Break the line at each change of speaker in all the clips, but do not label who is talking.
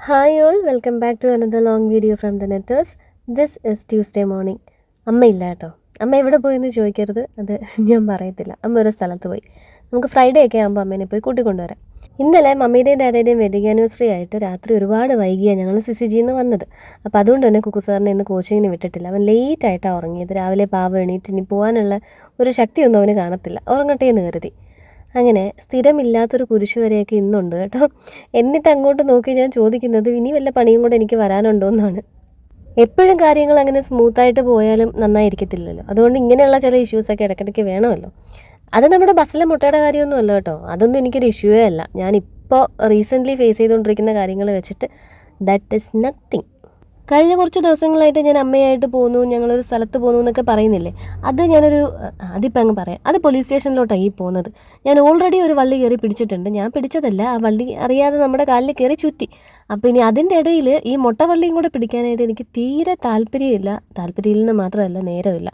Hi all, welcome back to another long video from the netters. This is Tuesday morning. അമ്മയില്ല കേട്ടോ. അമ്മ എവിടെ പോയെന്ന് ചോദിക്കരുത്, അത് ഞാൻ പറയത്തില്ല. അമ്മ ഒരു സ്ഥലത്ത് പോയി. നമുക്ക് ഫ്രൈഡേ ഒക്കെ ആകുമ്പോൾ അമ്മേനെ പോയി കൂട്ടിക്കൊണ്ടുവരാം. ഇന്നലെ മമ്മിയുടെയും ഡാഡിയുടെയും വെഡിങ് ആനിവേഴ്സറി ആയിട്ട് രാത്രി ഒരുപാട് വൈകിയാണ് ഞങ്ങൾ സിസിജിയിൽ നിന്ന് വന്നത്. അപ്പോൾ അതുകൊണ്ട് തന്നെ കുക്കു സാറിനെ ഇന്ന് കോച്ചിങ്ങിന് വിട്ടിട്ടില്ല. അവൻ ലേറ്റായിട്ടാണ് ഉറങ്ങിയത്. രാവിലെ പാവം എണീറ്റ് ഇനി പോകാനുള്ള ഒരു ശക്തിയൊന്നും അവന് കാണത്തില്ല. ഉറങ്ങട്ടെ എന്ന് കരുതി. അങ്ങനെ സ്ഥിരമില്ലാത്തൊരു കുരിശ് വരെയൊക്കെ ഇന്നുണ്ട് കേട്ടോ. എന്നിട്ട് അങ്ങോട്ട് നോക്കി ഞാൻ ചോദിക്കുന്നത് ഇനി വല്ല പണിയും കൂടെ എനിക്ക് വരാനുണ്ടോ എന്നാണ്. എപ്പോഴും കാര്യങ്ങൾ അങ്ങനെ സ്മൂത്തായിട്ട് പോയാലും നന്നായിരിക്കത്തില്ലല്ലോ. അതുകൊണ്ട് ഇങ്ങനെയുള്ള ചില ഇഷ്യൂസൊക്കെ ഇടയ്ക്കിടയ്ക്ക് വേണമല്ലോ. അത് നമ്മുടെ ബസ്സിലെ മുട്ടയുടെ കാര്യമൊന്നും അല്ല കേട്ടോ. അതൊന്നും എനിക്കൊരു ഇഷ്യൂവേ അല്ല. ഞാനിപ്പോൾ റീസെൻ്റ്ലി ഫേസ് ചെയ്തുകൊണ്ടിരിക്കുന്ന കാര്യങ്ങൾ വെച്ചിട്ട് ദാറ്റ് ഈസ് നത്തിങ്. കഴിഞ്ഞ കുറച്ച് ദിവസങ്ങളായിട്ട് ഞാൻ അമ്മയായിട്ട് പോകുന്നു, ഞങ്ങളൊരു സ്ഥലത്ത് പോകുന്നു എന്നൊക്കെ പറയുന്നില്ലേ. അത് ഞാനൊരു അതിപ്പോൾ അങ്ങ് പറയാം. അത് പോലീസ് സ്റ്റേഷനിലോട്ടാണ് ഈ പോകുന്നത്. ഞാൻ ഓൾറെഡി ഒരു വള്ളി കയറി പിടിച്ചിട്ടുണ്ട്. ഞാൻ പിടിച്ചതല്ല, ആ വള്ളി അറിയാതെ നമ്മുടെ കാലിൽ കയറി ചുറ്റി. അപ്പോൾ ഇനി അതിൻ്റെ ഇടയിൽ ഈ മുട്ടവള്ളിയും കൂടെ പിടിക്കാനായിട്ട് എനിക്ക് തീരെ താല്പര്യമില്ലെന്ന് മാത്രമല്ല, നേരമില്ല.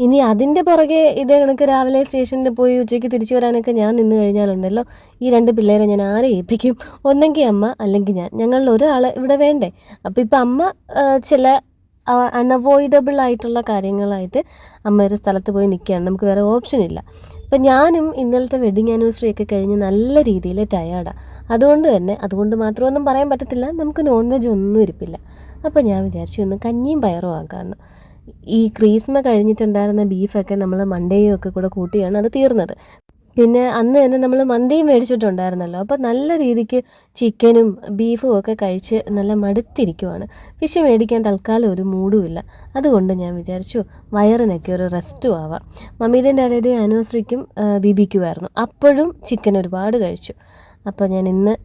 ഇനി അതിൻ്റെ പുറകെ ഇതേ കണക്ക് രാവിലെ സ്റ്റേഷനിൽ പോയി ഉച്ചയ്ക്ക് തിരിച്ചു വരാനൊക്കെ ഞാൻ നിന്ന് കഴിഞ്ഞാലുണ്ടല്ലോ, ഈ രണ്ട് പിള്ളേരെ ഞാൻ ആരെ ഏൽപ്പിക്കും? ഒന്നെങ്കിൽ അമ്മ, അല്ലെങ്കിൽ ഞാൻ. ഞങ്ങളിൽ ഒരാൾ ഇവിടെ വേണ്ടേ? അപ്പോൾ ഇപ്പം അമ്മ ചില അൺഅവോയ്ഡബിൾ ആയിട്ടുള്ള കാര്യങ്ങളായിട്ട് അമ്മ ഒരു സ്ഥലത്ത് പോയി നിൽക്കുകയാണ്. നമുക്ക് വേറെ ഓപ്ഷൻ ഇല്ല. അപ്പം ഞാനും ഇന്നലത്തെ വെഡിങ് ആനിവേഴ്സറി ഒക്കെ കഴിഞ്ഞ് നല്ല രീതിയിൽ ടയേർഡാണ്. അതുകൊണ്ട് മാത്രമൊന്നും പറയാൻ പറ്റത്തില്ല, നമുക്ക് നോൺ വെജ് ഒന്നും ഇരിപ്പില്ല. അപ്പോൾ ഞാൻ വിചാരിച്ചു ഒന്ന് കഞ്ഞിയും പയറും ആക്കാമെന്ന്. ഈ ക്രീസ്മ കഴിഞ്ഞിട്ടുണ്ടായിരുന്ന ബീഫൊക്കെ നമ്മൾ മണ്ടേയും ഒക്കെ കൂടെ കൂട്ടിയാണ് അത് തീർന്നത്. പിന്നെ അന്ന് തന്നെ നമ്മൾ മന്തിയും മേടിച്ചിട്ടുണ്ടായിരുന്നല്ലോ. അപ്പോൾ നല്ല രീതിക്ക് ചിക്കനും ബീഫും ഒക്കെ കഴിച്ച് നല്ല മടുത്തിരിക്കുവാണ്. ഫിഷ് മേടിക്കാൻ തൽക്കാലം ഒരു മൂഡുമില്ല. അതുകൊണ്ട് ഞാൻ വിചാരിച്ചു വയറിനൊക്കെ ഒരു റെസ്റ്റും ആവാം. മമ്മിയുടെയും ഡാഡിയുടെയും ആനിവേഴ്സറിക്കും ബിബിക്കുമായിരുന്നു. അപ്പോഴും ചിക്കൻ ഒരുപാട് കഴിച്ചു. അപ്പോൾ ഞാൻ ഇന്ന്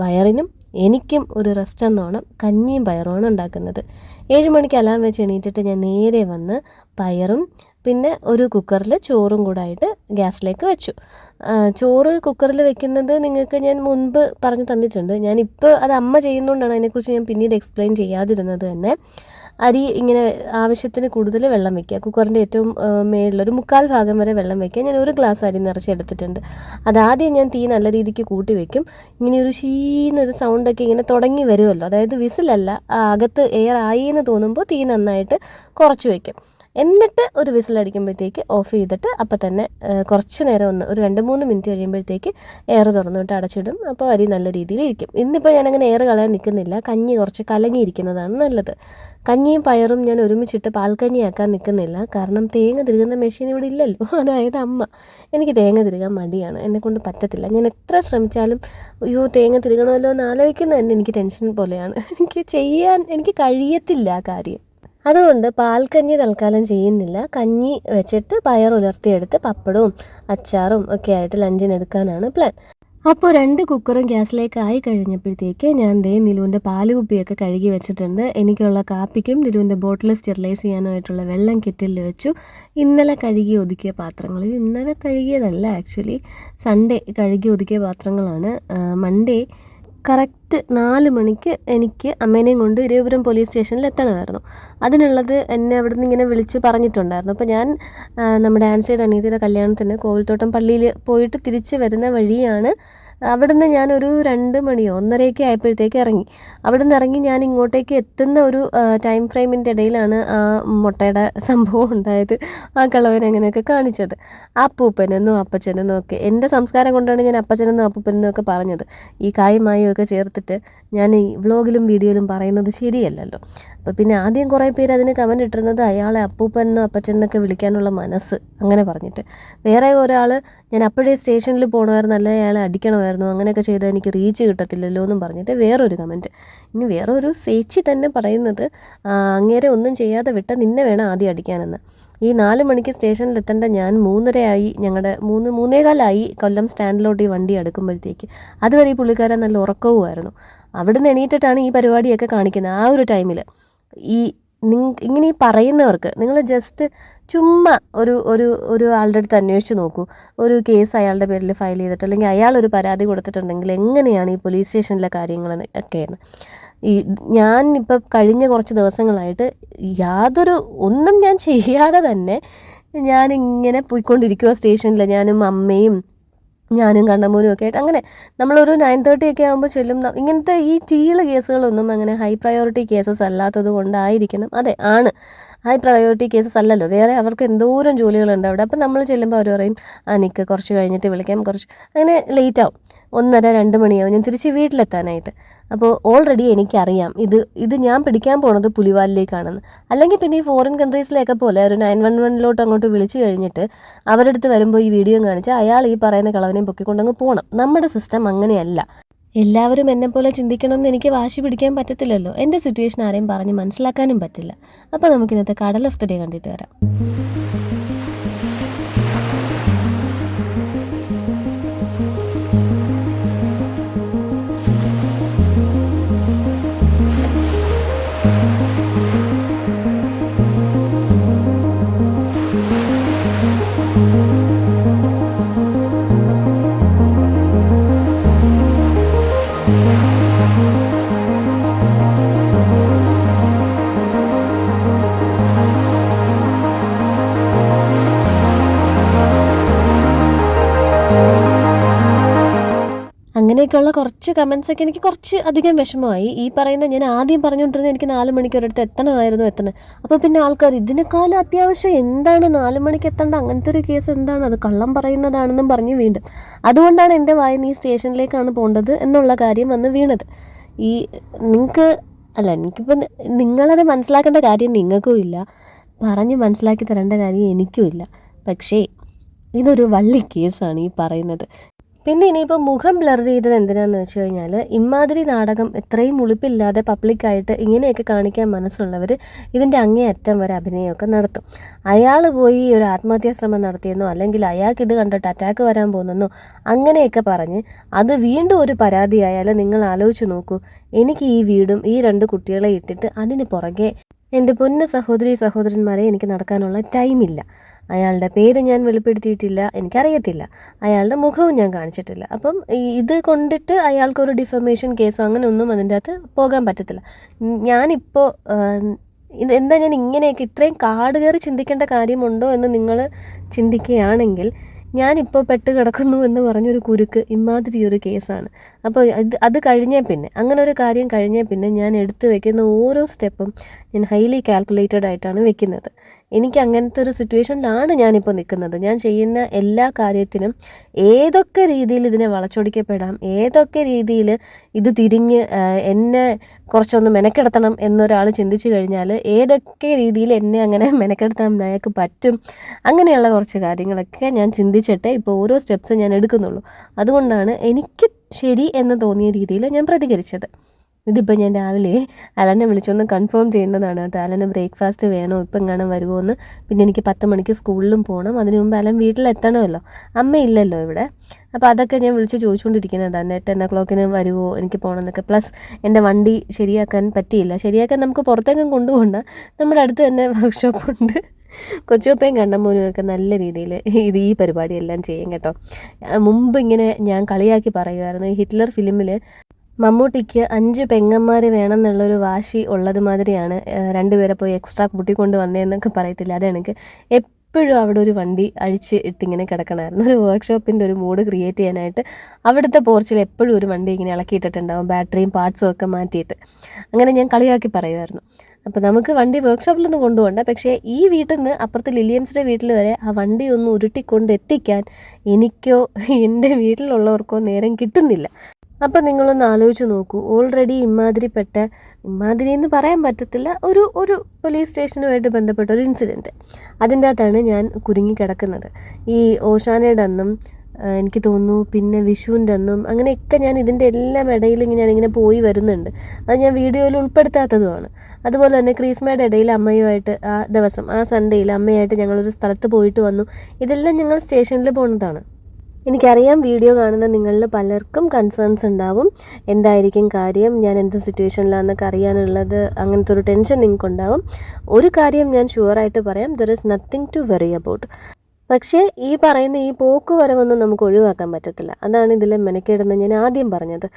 വയറിനും എനിക്കും ഒരു റെസ്റ്റ് എന്നോണം കഞ്ഞിയും പയറുമാണ് ഉണ്ടാക്കുന്നത്. 7 മണിക്ക് അലാം വെച്ച് എണീറ്റിട്ട് ഞാൻ നേരെ വന്ന് പയറും പിന്നെ ഒരു കുക്കറിൽ ചോറും കൂടായിട്ട് ഗ്യാസിലേക്ക് വെച്ചു. ചോറ് കുക്കറിൽ വെക്കുന്നത് നിങ്ങൾക്ക് ഞാൻ മുൻപ് പറഞ്ഞു തന്നിട്ടുണ്ട്. ഞാനിപ്പോൾ അത് അമ്മ ചെയ്യുന്നതുകൊണ്ടാണ് അതിനെക്കുറിച്ച് ഞാൻ പിന്നീട് എക്സ്പ്ലെയിൻ ചെയ്യാതിരുന്നത് തന്നെ. അരി ഇങ്ങനെ ആവശ്യത്തിന് കൂടുതൽ വെള്ളം വയ്ക്കുക. കുക്കറിൻ്റെ ഏറ്റവും മേളിലൊരു 1/4 ഭാഗം വരെ വെള്ളം വയ്ക്കുക. ഞാൻ ഒരു ഗ്ലാസ് അരി നിറച്ചെടുത്തിട്ടുണ്ട്. അതാദ്യം ഞാൻ തീ നല്ല രീതിക്ക് കൂട്ടി വയ്ക്കും. ഇങ്ങനെ ഒരു ഷീന്നൊരു സൗണ്ടൊക്കെ ഇങ്ങനെ തുടങ്ങി വരുമല്ലോ, അതായത് വിസിലല്ല, അകത്ത് എയർ ആയി എന്ന് തോന്നുമ്പോൾ തീ നന്നായിട്ട് കുറച്ച് വയ്ക്കും. എന്നിട്ട് ഒരു വിസിലടിക്കുമ്പോഴത്തേക്ക് ഓഫ് ചെയ്തിട്ട് അപ്പം തന്നെ കുറച്ച് നേരം ഒരു 2-3 മിനിറ്റ് കഴിയുമ്പോഴത്തേക്ക് എയർ തുറന്നിട്ട് അടച്ചിടും. അപ്പോൾ അരി നല്ല രീതിയിൽ ഇരിക്കും. ഇന്നിപ്പോൾ ഞാനങ്ങനെ എയർ കളയാൻ നിൽക്കുന്നില്ല. കഞ്ഞി കുറച്ച് കലങ്ങിയിരിക്കുന്നതാണ് നല്ലത്. കഞ്ഞിയും പയറും ഞാൻ ഒരുമിച്ചിട്ട് പാൽക്കഞ്ഞിയാക്കാൻ നിൽക്കുന്നില്ല. കാരണം തേങ്ങ തിരുകുന്ന മെഷീൻ ഇവിടെ ഇല്ലല്ലോ, അതായത് അമ്മ. എനിക്ക് തേങ്ങ തിരുകാൻ മടിയാണ്, എന്നെക്കൊണ്ട് പറ്റത്തില്ല. ഞാൻ എത്ര ശ്രമിച്ചാലും അയ്യോ തേങ്ങ തിരുകണമല്ലോ എന്ന് ആലോചിക്കുന്നത് തന്നെ എനിക്ക് ടെൻഷൻ പോലെയാണ്. എനിക്ക് കഴിയത്തില്ല ആ കാര്യം. അതുകൊണ്ട് പാൽക്കഞ്ഞി തൽക്കാലം ചെയ്യുന്നില്ല. കഞ്ഞി വെച്ചിട്ട് പയർ ഉലർത്തിയെടുത്ത് പപ്പടവും അച്ചാറും ഒക്കെ ആയിട്ട് ലഞ്ചിനെടുക്കാനാണ് പ്ലാൻ. അപ്പോൾ 2 കുക്കറും ഗ്യാസിലേക്ക് ആയി കഴിഞ്ഞപ്പോഴത്തേക്ക് ഞാൻ നിലുവിൻ്റെ പാലുകുപ്പിയൊക്കെ കഴുകി വെച്ചിട്ടുണ്ട്. എനിക്കുള്ള കാപ്പിക്കും നിലുവിൻ്റെ ബോട്ടിൽ സ്റ്റെറിലൈസ് ചെയ്യാനായിട്ടുള്ള വെള്ളം കെറ്റിലിൽ വെച്ചു. ഇന്നലെ കഴുകി ഒതുക്കിയ പാത്രങ്ങൾ, ഇത് ഇന്നലെ കഴുകിയതല്ല, ആക്ച്വലി സൺഡേ കഴുകി ഒതുക്കിയ പാത്രങ്ങളാണ്. മൺഡേ കറക്റ്റ് 4 മണിക്ക് എനിക്ക് അമ്മേനെയും കൊണ്ട് ഇരവിപുരം പോലീസ് സ്റ്റേഷനിൽ എത്തണമായിരുന്നു. അതിനുള്ളത് എന്നെ അവിടെ നിന്ന് ഇങ്ങനെ വിളിച്ച് പറഞ്ഞിട്ടുണ്ടായിരുന്നു. അപ്പോൾ ഞാൻ നമ്മുടെ ആൻസിയുടെ അനിയത്തിയുടെ കല്യാണത്തിന് കോവിൽത്തോട്ടം പള്ളിയിൽ പോയിട്ട് തിരിച്ച് വരുന്ന വഴിയാണ്. അവിടുന്ന് ഞാനൊരു 2 മണിയോ 1:30 ആയപ്പോഴത്തേക്ക് ഇറങ്ങി. അവിടുന്ന് ഇറങ്ങി ഞാൻ ഇങ്ങോട്ടേക്ക് എത്തുന്ന ഒരു ടൈം ഫ്രെയിമിൻ്റെ ഇടയിലാണ് ആ മുട്ടയുടെ സംഭവം ഉണ്ടായത്. ആ കളവൻ അങ്ങനെയൊക്കെ കാണിച്ചത്. അപ്പൂപ്പനെന്നോ അപ്പച്ചനെന്നോ ഒക്കെ, എൻ്റെ സംസ്കാരം കൊണ്ടാണ് ഞാൻ അപ്പച്ചനെന്നോ അപ്പൂപ്പനെന്നോ ഒക്കെ പറഞ്ഞത്. ഈ കായും മായും ഒക്കെ ചേർത്തിട്ട് ഞാൻ ഈ വ്ളോഗിലും വീഡിയോയിലും പറയുന്നത് ശരിയല്ലല്ലോ. അപ്പോൾ പിന്നെ ആദ്യം കുറേ പേര് അതിന് കമൻറ്റ് ഇട്ടിരുന്നത് അയാളെ അപ്പൂപ്പനെന്നോ അപ്പച്ചനെന്നൊക്കെ വിളിക്കാനുള്ള മനസ്സ്, അങ്ങനെ പറഞ്ഞിട്ട്. വേറെ ഒരാൾ ഞാൻ അപ്പോഴേ സ്റ്റേഷനിൽ പോകണമായിരുന്നു, അല്ലെ അയാളെ അടിക്കണമായിരുന്നു, അങ്ങനെയൊക്കെ ചെയ്താൽ എനിക്ക് റീച്ച് കിട്ടത്തില്ലല്ലോ എന്നും പറഞ്ഞിട്ട് വേറൊരു കമൻറ്റ്. ഇനി വേറൊരു ചേച്ചി തന്നെ പറയുന്നത് അങ്ങേരെ ഒന്നും ചെയ്യാതെ വിട്ട നിന്നെ വേണം ആദ്യം അടിക്കാനെന്ന്. ഈ 4 മണിക്ക് സ്റ്റേഷനിൽ എത്തേണ്ട ഞാൻ 3:30 ആയി, ഞങ്ങളുടെ 3-3:15 കൊല്ലം സ്റ്റാൻഡിലോട്ട് ഈ വണ്ടി അടുക്കുമ്പോഴത്തേക്ക്. അതുവരെ ഈ പുള്ളിക്കാരൻ നല്ല ഉറക്കവുമായിരുന്നു. അവിടുന്ന് എണീറ്റിട്ടാണ് ഈ പരിപാടിയൊക്കെ കാണിക്കുന്നത്. ആ ഒരു ടൈമിൽ ഇങ്ങനെ ഈ പറയുന്നവർക്ക് നിങ്ങൾ ജസ്റ്റ് ചുമ്മാ ഒരു ആളുടെ അടുത്ത് അന്വേഷിച്ച് നോക്കൂ. ഒരു കേസ് അയാളുടെ പേരിൽ ഫയൽ ചെയ്തിട്ട്, അല്ലെങ്കിൽ അയാളൊരു പരാതി കൊടുത്തിട്ടുണ്ടെങ്കിൽ എങ്ങനെയാണ് ഈ പോലീസ് സ്റ്റേഷനിലെ കാര്യങ്ങൾ ഒക്കെയെന്ന്. ഞാൻ ഇപ്പം കഴിഞ്ഞ കുറച്ച് ദിവസങ്ങളായിട്ട് ഒന്നും ഞാൻ ചെയ്യാതെ തന്നെ ഞാനിങ്ങനെ പോയിക്കൊണ്ടിരിക്കുക സ്റ്റേഷനിൽ. ഞാനും അമ്മയും ഞാനും കണ്ണമോനും ഒക്കെ ആയിട്ട് അങ്ങനെ നമ്മളൊരു 9:30 ഒക്കെ ആകുമ്പോൾ ചെല്ലും. ഇങ്ങനത്തെ ഈ കേസുകളൊന്നും അങ്ങനെ ഹൈ പ്രയോറിറ്റി കേസസ് അല്ലാത്തത് കൊണ്ടായിരിക്കണം. അതെ, ആണ് ഹൈ പ്രയോറിറ്റി കേസസ് അല്ലല്ലോ, വേറെ അവർക്ക് എന്തോരം ജോലികളുണ്ട് അവിടെ. അപ്പം നമ്മൾ ചെല്ലുമ്പോൾ അവർ പറയും നിൽക്ക് കുറച്ച് കഴിഞ്ഞിട്ട് വിളിക്കാം, അങ്ങനെ ലേറ്റ് ആവും, 1:30-2 മണിയാവും ഞാൻ തിരിച്ച് വീട്ടിലെത്താനായിട്ട്. അപ്പോൾ ഓൾറെഡി എനിക്കറിയാം ഇത് ഞാൻ പിടിക്കാൻ പോണത് പുലിവാലിലേക്കാണെന്ന്. അല്ലെങ്കിൽ പിന്നെ ഈ ഫോറിൻ കൺട്രീസിലെയൊക്കെ പോലെ ഒരു 911 അങ്ങോട്ട് വിളിച്ചു കഴിഞ്ഞിട്ട് അവരുടെ അടുത്ത് വരുമ്പോൾ ഈ വീഡിയോ കാണിച്ച് അയാൾ ഈ പറയുന്ന കളവനെയും പൊക്കിക്കൊണ്ടങ്ങ് പോകണം. നമ്മുടെ സിസ്റ്റം അങ്ങനെയല്ല. എല്ലാവരും എന്നെപ്പോലെ ചിന്തിക്കണം എന്ന് എനിക്ക് വാശി പിടിക്കാൻ പറ്റത്തില്ലല്ലോ. എൻ്റെ സിറ്റുവേഷൻ ആരെയും പറഞ്ഞ് മനസ്സിലാക്കാനും പറ്റില്ല. അപ്പോൾ നമുക്കിന്നത്തെ കടൽ ഓഫ് ദി ഡേ കണ്ടിട്ട് വരാം. അങ്ങനെയൊക്കെയുള്ള കുറച്ച് കമൻസൊക്കെ എനിക്ക് കുറച്ച് അധികം വിഷമമായി. ഈ പറയുന്ന ഞാൻ ആദ്യം പറഞ്ഞുകൊണ്ടിരുന്നത് എനിക്ക് 4 മണിക്ക് ഒരിടത്ത് എത്തണമായിരുന്നു. അപ്പോൾ പിന്നെ ആൾക്കാർ ഇതിനേക്കാളും അത്യാവശ്യം എന്താണ് 4 മണിക്ക് എത്തേണ്ട, അങ്ങനത്തെ ഒരു കേസ് എന്താണ്, അത് കള്ളം പറയുന്നതാണെന്നും പറഞ്ഞ് വീണ്ടും. അതുകൊണ്ടാണ് എൻ്റെ വായന ഈ സ്റ്റേഷനിലേക്കാണ് പോകേണ്ടത് എന്നുള്ള കാര്യം വന്ന് വീണത്. ഈ എനിക്കിപ്പോൾ നിങ്ങളത് മനസ്സിലാക്കേണ്ട കാര്യം നിങ്ങൾക്കും ഇല്ല, പറഞ്ഞ് മനസ്സിലാക്കി തരേണ്ട കാര്യം എനിക്കും ഇല്ല. പക്ഷേ ഇതൊരു വള്ളി കേസാണ് ഈ പറയുന്നത്. പിന്നെ ഇനിയിപ്പോൾ മുഖം ബ്ലർ ചെയ്തത് എന്തിനാണെന്ന് വെച്ച് കഴിഞ്ഞാൽ, ഇമാതിരി നാടകം ഇത്രയും ഉളുപ്പില്ലാതെ പബ്ലിക്കായിട്ട് ഇങ്ങനെയൊക്കെ കാണിക്കാൻ മനസ്സുള്ളവർ ഇതിൻ്റെ അങ്ങേയറ്റം വരെ അഭിനയമൊക്കെ നടത്തും. അയാൾ പോയി ഒരു ആത്മഹത്യാ ശ്രമം നടത്തിയെന്നോ അല്ലെങ്കിൽ അയാൾക്ക് ഇത് കണ്ടിട്ട് അറ്റാക്ക് വരാൻ പോകുന്നെന്നോ അങ്ങനെയൊക്കെ പറഞ്ഞ് അത് വീണ്ടും ഒരു പരാതിയായാൽ നിങ്ങൾ ആലോചിച്ച് നോക്കൂ. എനിക്ക് ഈ വീടും ഈ 2 കുട്ടികളെ ഇട്ടിട്ട് അതിന് പുറകെ എൻ്റെ പൊന്ന് സഹോദരന്മാരെ എനിക്ക് നടക്കാനുള്ള ടൈമില്ല. അയാളുടെ പേര് ഞാൻ വെളിപ്പെടുത്തിയിട്ടില്ല, എനിക്കറിയത്തില്ല, അയാളുടെ മുഖവും ഞാൻ കാണിച്ചിട്ടില്ല. അപ്പം ഇത് കൊണ്ടിട്ട് അയാൾക്കൊരു ഡിഫമേഷൻ കേസോ അങ്ങനെ ഒന്നും അതിൻ്റെ അകത്ത് പോകാൻ പറ്റത്തില്ല. ഞാനിപ്പോൾ എന്താ ഞാൻ ഇങ്ങനെയൊക്കെ ഇത്രയും കാട് കയറി ചിന്തിക്കേണ്ട കാര്യമുണ്ടോ എന്ന് നിങ്ങൾ ചിന്തിക്കുകയാണെങ്കിൽ, ഞാനിപ്പോൾ പെട്ട് കിടക്കുന്നു എന്ന് പറഞ്ഞൊരു കുരുക്ക് ഇമാതിരി ഒരു കേസാണ്. അപ്പോൾ അത് കഴിഞ്ഞാൽ പിന്നെ അങ്ങനെ ഒരു കാര്യം കഴിഞ്ഞാൽ പിന്നെ ഞാൻ എടുത്തു വെക്കുന്ന ഓരോ സ്റ്റെപ്പും ഞാൻ ഹൈലി കാൽക്കുലേറ്റഡ് ആയിട്ടാണ് വെക്കുന്നത്. എനിക്ക് അങ്ങനത്തെ ഒരു സിറ്റുവേഷനിലാണ് ഞാനിപ്പോൾ നിൽക്കുന്നത്. ഞാൻ ചെയ്യുന്ന എല്ലാ കാര്യത്തിനും ഏതൊക്കെ രീതിയിൽ ഇതിനെ വളച്ചൊടിക്കപ്പെടാം, ഏതൊക്കെ രീതിയിൽ ഇത് തിരിഞ്ഞ് എന്നെ കുറച്ചൊന്ന് മെനക്കെടുത്തണം എന്നൊരാൾ ചിന്തിച്ചു കഴിഞ്ഞാൽ ഏതൊക്കെ രീതിയിൽ എന്നെ അങ്ങനെ മെനക്കെടുത്താൻ അയാൾക്ക് പറ്റും, അങ്ങനെയുള്ള കുറച്ച് കാര്യങ്ങളൊക്കെ ഞാൻ ചിന്തിച്ചിട്ടേ ഇപ്പോൾ ഓരോ സ്റ്റെപ്സും ഞാൻ എടുക്കുന്നുള്ളൂ. അതുകൊണ്ടാണ് എനിക്ക് ശരി എന്ന് തോന്നിയ രീതിയിൽ ഞാൻ പ്രതികരിച്ചത്. ഇതിപ്പോൾ ഞാൻ രാവിലെ അലനെ വിളിച്ചൊന്ന് കൺഫേം ചെയ്യുന്നതാണ് കേട്ടോ. അലന് ബ്രേക്ക്ഫാസ്റ്റ് വേണോ, ഇപ്പം എങ്ങാനും വരുമോ എന്ന്. പിന്നെ എനിക്ക് 10 മണിക്ക് സ്കൂളിലും പോകണം, അതിന് മുമ്പ് അലൻ വീട്ടിലെത്തണമല്ലോ, അമ്മയില്ലല്ലോ ഇവിടെ. അപ്പോൾ അതൊക്കെ ഞാൻ വിളിച്ച് ചോദിച്ചുകൊണ്ടിരിക്കുന്നതാണ്. 10 o'clock വരുമോ, എനിക്ക് പോകണമെന്നൊക്കെ. പ്ലസ് എൻ്റെ വണ്ടി ശരിയാക്കാൻ പറ്റിയില്ല. ശരിയാക്കാൻ നമുക്ക് പുറത്തേക്കും കൊണ്ടുപോകണ്ട, നമ്മുടെ അടുത്ത് തന്നെ വർക്ക്ഷോപ്പുണ്ട്. കൊച്ചുപ്പയും കണ്ണമോനും ഒക്കെ നല്ല രീതിയിൽ ഈ പരിപാടിയെല്ലാം ചെയ്യും കേട്ടോ. മുമ്പ് ഇങ്ങനെ ഞാൻ കളിയാക്കി പറയുമായിരുന്നു, ഹിറ്റ്ലർ ഫിലിമിൽ മമ്മൂട്ടിക്ക് 5 പെങ്ങന്മാർ വേണം എന്നുള്ളൊരു വാശി ഉള്ളത് മാതിരിയാണ് 2 പേരെ പോയി എക്സ്ട്രാ കൂട്ടിക്കൊണ്ട് വന്നതെന്നൊക്കെ പറയത്തില്ല. അതെനിക്ക് എപ്പോഴും അവിടെ ഒരു വണ്ടി അഴിച്ച് ഇട്ടിങ്ങനെ കിടക്കണമായിരുന്നു. ഒരു വർക്ക്ഷോപ്പിൻ്റെ ഒരു മൂഡ് ക്രിയേറ്റ് ചെയ്യാനായിട്ട് അവിടുത്തെ പോർച്ചിൽ എപ്പോഴും ഒരു വണ്ടി ഇങ്ങനെ ഇളക്കിയിട്ടിട്ടുണ്ടാവും, ബാറ്ററിയും പാർട്സും ഒക്കെ മാറ്റിയിട്ട്. അങ്ങനെ ഞാൻ കളിയാക്കി പറയുമായിരുന്നു. അപ്പോൾ നമുക്ക് വണ്ടി വർക്ക്ഷോപ്പിലൊന്നും കൊണ്ടുപോകണ്ട, പക്ഷേ ഈ വീട്ടിൽ നിന്ന് അപ്പുറത്ത് ലില്ലിയംസിൻ്റെ വീട്ടിൽ വരെ ആ വണ്ടി ഒന്ന് ഉരുട്ടിക്കൊണ്ട് എത്തിക്കാൻ എനിക്കോ എൻ്റെ വീട്ടിലുള്ളവർക്കോ നേരം കിട്ടുന്നില്ല. അപ്പം നിങ്ങളൊന്ന് ആലോചിച്ച് നോക്കൂ. ഓൾറെഡി ഇമാതിരി എന്ന് പറയാൻ പറ്റത്തില്ല, ഒരു പോലീസ് സ്റ്റേഷനുമായിട്ട് ബന്ധപ്പെട്ട ഒരു ഇൻസിഡൻറ്റ്, അതിൻ്റെ അകത്താണ് ഞാൻ കുരുങ്ങിക്കിടക്കുന്നത്. ഈ ഓശാനയുടെ അന്നും എനിക്ക് തോന്നുന്നു പിന്നെ വിഷുവിൻ്റെ അന്നും അങ്ങനെയൊക്കെ ഞാൻ ഇതിൻ്റെ എല്ലാം ഇടയിൽ ഞാനിങ്ങനെ പോയി വരുന്നുണ്ട്. അത് ഞാൻ വീഡിയോയിൽ ഉൾപ്പെടുത്താത്തതുമാണ്. അതുപോലെ തന്നെ ക്രിസ്മയുടെ ഇടയിൽ അമ്മയുമായിട്ട് ആ ദിവസം, ആ സൺഡേയിൽ അമ്മയായിട്ട് ഞങ്ങളൊരു സ്ഥലത്ത് പോയിട്ട് വന്നു. ഇതെല്ലാം ഞങ്ങൾ സ്റ്റേഷനിൽ പോകുന്നതാണ്. എനിക്കറിയാം വീഡിയോ കാണുന്ന നിങ്ങളിൽ പലർക്കും കൺസേൺസ് ഉണ്ടാവും, എന്തായിരിക്കും കാര്യം, ഞാൻ എന്ത് സിറ്റുവേഷനിലാണെന്നൊക്കെ അറിയാനുള്ളത്, അങ്ങനത്തെ ഒരു ടെൻഷൻ നിങ്ങൾക്കുണ്ടാവും. ഒരു കാര്യം ഞാൻ ഷുവറായിട്ട് പറയാം, there is nothing to worry about. പക്ഷേ ഈ പറയുന്ന ഈ പോക്ക് വരവൊന്നും നമുക്ക് ഒഴിവാക്കാൻ പറ്റത്തില്ല. അതാണ് ഇതിലെ മെനക്കേടെന്ന് ഞാൻ ആദ്യം പറഞ്ഞത്.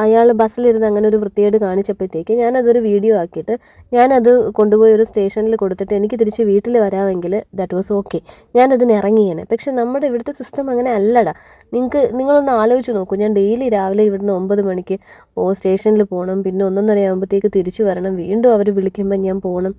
അയാൾ ബസ്സിലിരുന്ന് അങ്ങനെ ഒരു വൃത്തികേട് കാണിച്ചപ്പോഴത്തേക്ക് ഞാനതൊരു വീഡിയോ ആക്കിയിട്ട് ഞാനത് കൊണ്ടുപോയി ഒരു സ്റ്റേഷനിൽ കൊടുത്തിട്ട് എനിക്ക് തിരിച്ച് വീട്ടിൽ വരാമെങ്കിൽ ദാറ്റ് വാസ് ഓക്കെ, ഞാനതിന് ഇറങ്ങിയേനെ. പക്ഷെ നമ്മുടെ ഇവിടുത്തെ സിസ്റ്റം അങ്ങനെ അല്ലടാ. നിങ്ങളൊന്ന് ആലോചിച്ച് നോക്കൂ. ഞാൻ ഡെയിലി രാവിലെ ഇവിടുന്ന് 9 മണിക്ക് സ്റ്റേഷനിൽ പോകണം, പിന്നെ 11:30 ആകുമ്പോഴത്തേക്ക് തിരിച്ചു വരണം, വീണ്ടും അവർ വിളിക്കുമ്പോൾ ഞാൻ പോകണം.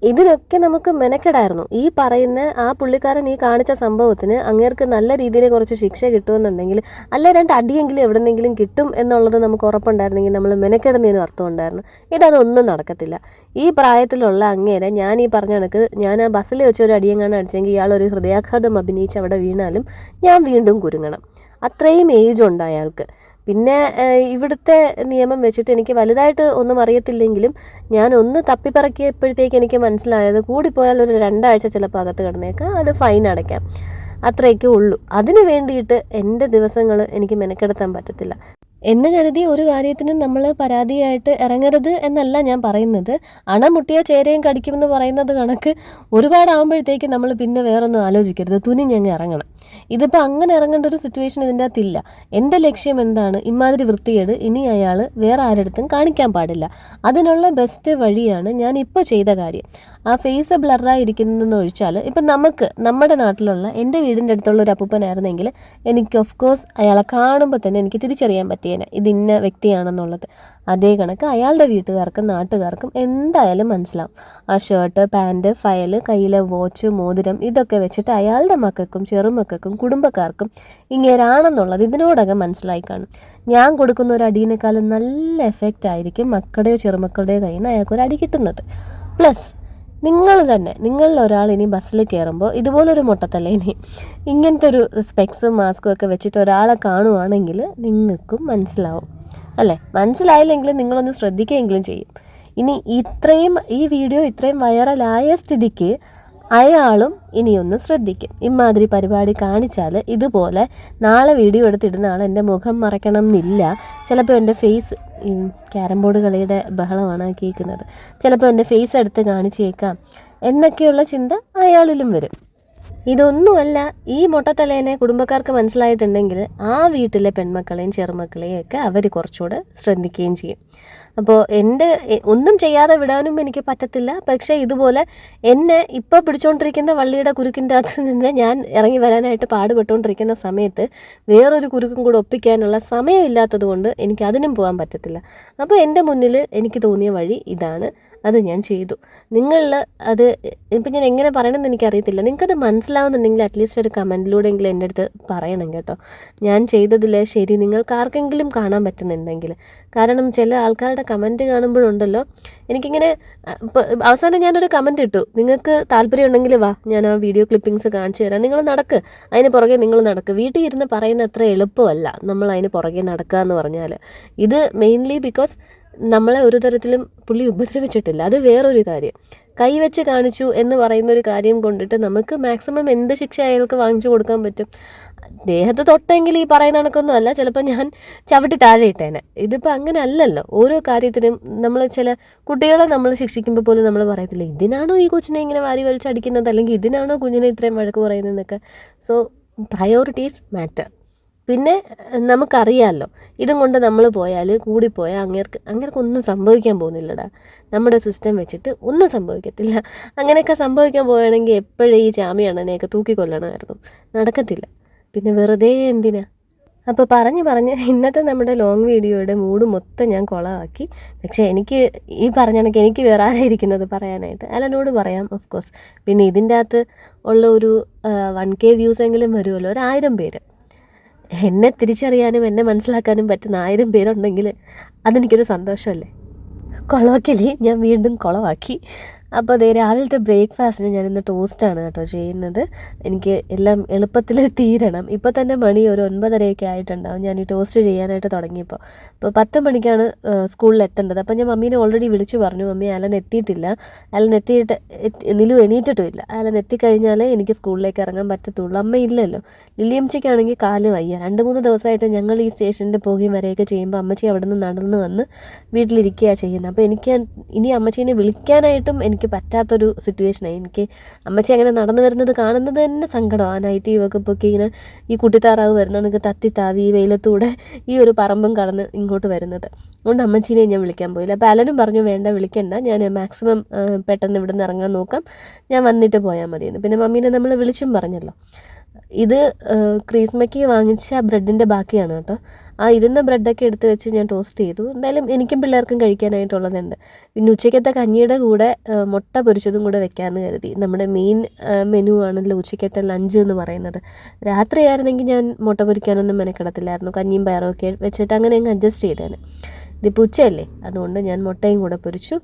ഇതിനൊക്കെ നമുക്ക് മെനക്കെടായിരുന്നു. ഈ പറയുന്ന ആ പുള്ളിക്കാരൻ ഈ കാണിച്ച സംഭവത്തിന് അങ്ങേർക്ക് നല്ല രീതിയിൽ കുറച്ച് ശിക്ഷ കിട്ടുമെന്നുണ്ടെങ്കിൽ, അല്ല 2 അടിയെങ്കിലും എവിടെന്നെങ്കിലും കിട്ടും എന്നുള്ളത് നമുക്ക് ഉറപ്പുണ്ടായിരുന്നെങ്കിൽ നമ്മൾ മെനക്കെടുന്നതിനും അർത്ഥം ഉണ്ടായിരുന്നു. ഇതൊന്നും നടക്കത്തില്ല. ഈ പ്രായത്തിലുള്ള അങ്ങേരെ ഞാൻ ഈ പറഞ്ഞ കണക്ക് ഞാൻ ആ ബസ്സിൽ വെച്ചൊരു അടിയെങ്ങാനും അടിച്ചെങ്കിൽ ഇയാളൊരു ഹൃദയാഘാതം അഭിനയിച്ച് അവിടെ വീണാലും ഞാൻ വീണ്ടും കുരുങ്ങണം. അത്രയും ഏജ് ഉണ്ട് അയാൾക്ക്. പിന്നെ ഇവിടുത്തെ നിയമം വെച്ചിട്ട് എനിക്ക് വലുതായിട്ട് ഒന്നും അറിയത്തില്ലെങ്കിലും ഞാൻ ഒന്ന് തപ്പിപ്പറക്കിയപ്പോഴത്തേക്ക് എനിക്ക് മനസ്സിലായത് കൂടിപ്പോയാൽ ഒരു 2 ആഴ്ച ചിലപ്പോൾ അകത്ത് കിടന്നേക്കാം, അത് ഫൈൻ അടയ്ക്കാം, അത്രയൊക്കെ ഉള്ളൂ. അതിന് വേണ്ടിയിട്ട് എൻ്റെ ദിവസങ്ങൾ എനിക്ക് മെനക്കെടുത്താൻ പറ്റത്തില്ല എന്ന് കരുതി ഒരു കാര്യത്തിനും നമ്മൾ പരാതിയായിട്ട് ഇറങ്ങരുത് എന്നല്ല ഞാൻ പറയുന്നത്. അണമുട്ടിയ ചേരയും കടിക്കുമെന്ന് പറയുന്നത് കണക്ക് ഒരുപാടാകുമ്പോഴത്തേക്ക് നമ്മൾ പിന്നെ വേറൊന്നും ആലോചിക്കരുത്, തുനിഞ്ഞങ്ങ് ഇറങ്ങണം. ഇതിപ്പോൾ അങ്ങനെ ഇറങ്ങേണ്ട ഒരു സിറ്റുവേഷൻ ഇതിൻ്റെ അകത്തില്ല. എൻ്റെ ലക്ഷ്യം എന്താണ്? ഇമാതിരി വൃത്തികേട് ഇനി അയാൾ വേറെ ആരുടെടുത്തും കാണിക്കാൻ പാടില്ല. അതിനുള്ള ബെസ്റ്റ് വഴിയാണ് ഞാൻ ഇപ്പോൾ ചെയ്ത കാര്യം. ആ ഫേസ് ബ്ലറായിരിക്കുന്നതെന്ന് ഒഴിച്ചാൽ ഇപ്പം നമ്മുടെ നാട്ടിലുള്ള എൻ്റെ വീടിൻ്റെ അടുത്തുള്ള ഒരു അപ്പൂപ്പനായിരുന്നെങ്കിൽ എനിക്ക് ഓഫ് കോഴ്സ് അയാളെ കാണുമ്പോൾ തന്നെ എനിക്ക് തിരിച്ചറിയാൻ പറ്റിയേനെ ഇത് ഇന്ന വ്യക്തിയാണെന്നുള്ളത്. അതേ കണക്ക് അയാളുടെ വീട്ടുകാർക്കും നാട്ടുകാർക്കും എന്തായാലും മനസ്സിലാവും. ആ ഷർട്ട്, പാൻറ്റ്, ഫയൽ, കയ്യിലെ വാച്ച്, മോതിരം ഇതൊക്കെ വെച്ചിട്ട് അയാളുടെ മക്കൾക്കും ചെറുമക്കൾക്കും കുടുംബക്കാർക്കും ഇങ്ങേരാണെന്നുള്ളത് ഇതിനോടകം മനസ്സിലായി കാണും. ഞാൻ കൊടുക്കുന്ന ഒരു അടീനേക്കാളും നല്ല എഫക്റ്റ് ആയിരിക്കും മക്കളുടെയോ ചെറുമക്കളുടെയോ കയ്യിൽ നിന്ന് അയാൾക്കൊരു അടി കിട്ടുന്നത്. പ്ലസ് നിങ്ങളിൽ ഒരാൾ ഇനി ബസ്സിൽ കയറുമ്പോൾ ഇതുപോലൊരു മുട്ടത്തല്ലേ ഇനി ഇങ്ങനത്തെ ഒരു സ്പെക്സും മാസ്കും ഒക്കെ വെച്ചിട്ട് ഒരാളെ കാണുവാണെങ്കിൽ നിങ്ങൾക്കും മനസ്സിലാവും അല്ലേ? മനസ്സിലായില്ലെങ്കിലും നിങ്ങളൊന്ന് ശ്രദ്ധിക്കുകയെങ്കിലും ചെയ്യും. ഇനി ഈ വീഡിയോ ഇത്രയും വൈറലായ സ്ഥിതിക്ക് അയാളും ഇനിയൊന്ന് ശ്രദ്ധിക്കും. ഇമാതിരി പരിപാടി കാണിച്ചാൽ ഇതുപോലെ നാളെ വീഡിയോ എടുത്തിടുന്ന ആൾ എൻ്റെ മുഖം മറയ്ക്കണം എന്നില്ല. ചിലപ്പോൾ എൻ്റെ ഫേസ്, ഈ ക്യാരം ബോർഡ് കളിയുടെ ബഹളമാണ് കേൾക്കുന്നത്, ചിലപ്പോൾ എൻ്റെ ഫേസ് എടുത്ത് കാണിച്ചേക്കാം എന്നൊക്കെയുള്ള ചിന്ത അയാളിലും വരും. ഇതൊന്നുമല്ല, ഈ മൊട്ടത്തലേനെ കുടുംബക്കാർക്ക് മനസ്സിലായിട്ടുണ്ടെങ്കിൽ ആ വീട്ടിലെ പെൺമക്കളെയും ചെറുമക്കളെയും ഒക്കെ അവർ കുറച്ചുകൂടെ ശ്രദ്ധിക്കുകയും ചെയ്യും. അപ്പോൾ ഒന്നും ചെയ്യാതെ വിടാനും എനിക്ക് പറ്റത്തില്ല. പക്ഷേ ഇതുപോലെ എന്നെ ഇപ്പോൾ പിടിച്ചുകൊണ്ടിരിക്കുന്ന വള്ളിയുടെ കുരുക്കിൻ്റെ അകത്ത് നിന്ന് ഞാൻ ഇറങ്ങി വരാനായിട്ട് പാടുപെട്ടുകൊണ്ടിരിക്കുന്ന സമയത്ത് വേറൊരു കുരുക്കും കൂടെ ഒപ്പിക്കാനുള്ള സമയമില്ലാത്തത് കൊണ്ട് എനിക്ക് അതിനും പോകാൻ പറ്റത്തില്ല. അപ്പോൾ എൻ്റെ മുന്നിൽ എനിക്ക് തോന്നിയ വഴി ഇതാണ്, അത് ഞാൻ ചെയ്തു. നിങ്ങളിൽ അത് ഇപ്പം ഞാൻ എങ്ങനെ പറയണമെന്ന് എനിക്കറിയത്തില്ല. നിങ്ങൾക്കത് മനസ്സിലാവുന്നുണ്ടെങ്കിൽ അറ്റ്ലീസ്റ്റ് ഒരു കമൻറ്റിലൂടെയെങ്കിലും എൻ്റെ അടുത്ത് പറയണം കേട്ടോ. ഞാൻ ചെയ്തതിൽ ശരി നിങ്ങൾക്ക് ആർക്കെങ്കിലും കാണാൻ പറ്റുന്നുണ്ടെങ്കിൽ. കാരണം ചില ആൾക്കാരുടെ കമൻറ്റ് കാണുമ്പോഴുണ്ടല്ലോ എനിക്കിങ്ങനെ അവസാനം ഞാനൊരു കമൻറ്റ് ഇട്ടു, നിങ്ങൾക്ക് താല്പര്യം ഉണ്ടെങ്കിൽ വാ, ഞാൻ ആ വീഡിയോ ക്ലിപ്പിങ്സ് കാണിച്ചു തരാം, നിങ്ങൾ നടക്ക്, അതിന് പുറകെ നിങ്ങൾ നടക്ക്. വീട്ടിൽ ഇരുന്ന് പറയുന്ന അത്ര എളുപ്പമല്ല നമ്മൾ അതിന് പുറകെ നടക്കുക എന്ന് പറഞ്ഞാൽ. ഇത് മെയിൻലി ബിക്കോസ് നമ്മളെ ഒരു തരത്തിലും പുള്ളി ഉപദ്രവിച്ചിട്ടില്ല, അത് വേറൊരു കാര്യം. കൈവച്ച് കാണിച്ചു എന്ന് പറയുന്നൊരു കാര്യം കൊണ്ടിട്ട് നമുക്ക് മാക്സിമം എന്ത് ശിക്ഷ അയാൾക്ക് വാങ്ങിച്ചു കൊടുക്കാൻ പറ്റും? ദേഹത്ത് തൊട്ടെങ്കിൽ ഈ പറയുന്ന കണക്കൊന്നും അല്ല, ചിലപ്പോൾ ഞാൻ ചവിട്ടി താഴെ ഇട്ടേനെ. ഇതിപ്പോൾ അങ്ങനെ അല്ലല്ലോ. ഓരോ കാര്യത്തിനും നമ്മൾ ചില കുട്ടികളെ നമ്മൾ ശിക്ഷിക്കുമ്പോൾ പോലും നമ്മൾ പറയത്തില്ല ഇതിനാണോ ഈ കൊച്ചിനെ ഇങ്ങനെ വാരി വലിച്ചടിക്കുന്നത്, അല്ലെങ്കിൽ ഇതിനാണോ കുഞ്ഞിനെ ഇത്രയും വഴക്ക് പറയുന്നതെന്നൊക്കെ. So priorities matter. പിന്നെ നമുക്കറിയാമല്ലോ ഇതും കൊണ്ട് നമ്മൾ കൂടിപ്പോയാൽ അങ്ങേർക്കൊന്നും സംഭവിക്കാൻ പോകുന്നില്ലടാ. നമ്മുടെ സിസ്റ്റം വെച്ചിട്ട് ഒന്നും സംഭവിക്കത്തില്ല. അങ്ങനെയൊക്കെ സംഭവിക്കാൻ പോവുകയാണെങ്കിൽ എപ്പോഴും ഈ ചാമിയണ്ണനെയൊക്കെ തൂക്കിക്കൊല്ലണമായിരുന്നു. നടക്കത്തില്ല. പിന്നെ വെറുതെ എന്തിനാ? അപ്പോൾ പറഞ്ഞ് ഇന്നത്തെ നമ്മുടെ ലോങ് വീഡിയോയുടെ മൂഡ് മൊത്തം ഞാൻ കുളമാക്കി. പക്ഷേ എനിക്ക് ഈ പറഞ്ഞ എനിക്ക് വേറെ ആരായിരിക്കുന്നത് പറയാനായിട്ട്? അലനോട് പറയാം ഓഫ് കോഴ്സ്. പിന്നെ ഇതിൻ്റെ അകത്ത് ഉള്ള ഒരു 1K വ്യൂസ് എങ്കിലും വരുമല്ലോ, 1000 പേര്. എന്നെ തിരിച്ചറിയാനും എന്നെ മനസ്സിലാക്കാനും പറ്റുന്ന 1000 പേരുണ്ടെങ്കിൽ അതെനിക്കൊരു സന്തോഷമല്ലേ? കുളവാക്കില്ലേ, ഞാൻ വീണ്ടും കുളവാക്കി. അപ്പോൾ അതേ രാവിലത്തെ ബ്രേക്ക്ഫാസ്റ്റിന് ഞാനിന്ന് ടോസ്റ്റാണ് കേട്ടോ ചെയ്യുന്നത്. എനിക്ക് എല്ലാം എളുപ്പത്തിൽ തീരണം. ഇപ്പോൾ തന്നെ മണി ഒരു 9:30 ആയിട്ടുണ്ടാവും ഞാൻ ഈ ടോസ്റ്റ് ചെയ്യാനായിട്ട് തുടങ്ങിയപ്പോൾ. അപ്പോൾ 10 മണിക്കാണ് സ്കൂളിൽ എത്തേണ്ടത്. അപ്പോൾ ഞാൻ മമ്മീനെ ഓൾറെഡി വിളിച്ചു പറഞ്ഞു, മമ്മി അലൻ എത്തിയിട്ടില്ല, നിലു എണീറ്റിട്ടുമില്ല, അലൻ എത്തിക്കഴിഞ്ഞാലേ എനിക്ക് സ്കൂളിലേക്ക് ഇറങ്ങാൻ പറ്റത്തുള്ളൂ. അമ്മ ഇല്ലല്ലോ. ലില്ലിയമ്മച്ചിക്കാണെങ്കിൽ കാല് വയ്യ. 2-3 ദിവസമായിട്ട് ഞങ്ങൾ ഈ സ്റ്റേഷനിൽ പോകുകയും വരെയൊക്കെ ചെയ്യുമ്പോൾ അമ്മച്ചി അവിടെ നിന്ന് നടന്ന് വന്ന് വീട്ടിലിരിക്കുകയാണ് ചെയ്യുന്നത്. അപ്പോൾ എനിക്ക് ഇനി അമ്മച്ചീനെ വിളിക്കാനായിട്ടും എനിക്ക് എനിക്ക് പറ്റാത്തൊരു സിറ്റുവേഷനായി. എനിക്ക് അമ്മച്ചി അങ്ങനെ നടന്നു വരുന്നത് കാണുന്നത് തന്നെ സങ്കടമാണ്. നൈറ്റി ഒക്കെ പൊക്കി ഇങ്ങനെ ഈ കുട്ടിത്താറാവ് വരുന്നവർക്ക് തത്തി താവി ഈ വെയിലത്തൂടെ ഈ ഒരു പറമ്പും കടന്ന് ഇങ്ങോട്ട് വരുന്നത്. അതുകൊണ്ട് അമ്മച്ചീനെ ഞാൻ വിളിക്കാൻ പോയില്ല. അപ്പോൾ അലനും പറഞ്ഞു വേണ്ട വിളിക്കണ്ട, ഞാൻ മാക്സിമം പെട്ടെന്ന് ഇവിടെ നിന്ന് ഇറങ്ങാൻ നോക്കാം, ഞാൻ വന്നിട്ട് പോയാൽ മതിയെന്ന്. പിന്നെ മമ്മീനെ നമ്മൾ വിളിച്ചും പറഞ്ഞല്ലോ. ഇത് ക്രീസ്മയ്ക്ക് വാങ്ങിച്ച ബ്രെഡിൻ്റെ ബാക്കിയാണ് കേട്ടോ. ആ ഇരുന്ന ബ്രെഡൊക്കെ എടുത്ത് വെച്ച് ഞാൻ ടോസ്റ്റ് ചെയ്തു. എന്തായാലും എനിക്കും പിള്ളേർക്കും കഴിക്കാനായിട്ടുള്ളതുണ്ട്. പിന്നെ ഉച്ചയ്ക്കത്തെ കഞ്ഞിയുടെ കൂടെ മുട്ട പൊരിച്ചതും കൂടെ വെക്കാമെന്ന് കരുതി. നമ്മുടെ മെയിൻ മെനു ആണല്ലോ ഉച്ചയ്ക്കത്തെ ലഞ്ച് എന്ന് പറയുന്നത്. രാത്രിയായിരുന്നെങ്കിൽ ഞാൻ മുട്ട പൊരിക്കാനൊന്നും മെനക്കിടത്തില്ലായിരുന്നു. കഞ്ഞിയും പയറൊക്കെ വെച്ചിട്ട് അങ്ങനെ അങ്ങ് അഡ്ജസ്റ്റ് ചെയ്തേനെ. ഇതിപ്പോൾ ഉച്ചയല്ലേ, അതുകൊണ്ട് ഞാൻ മുട്ടയും കൂടെ പൊരിച്ചു.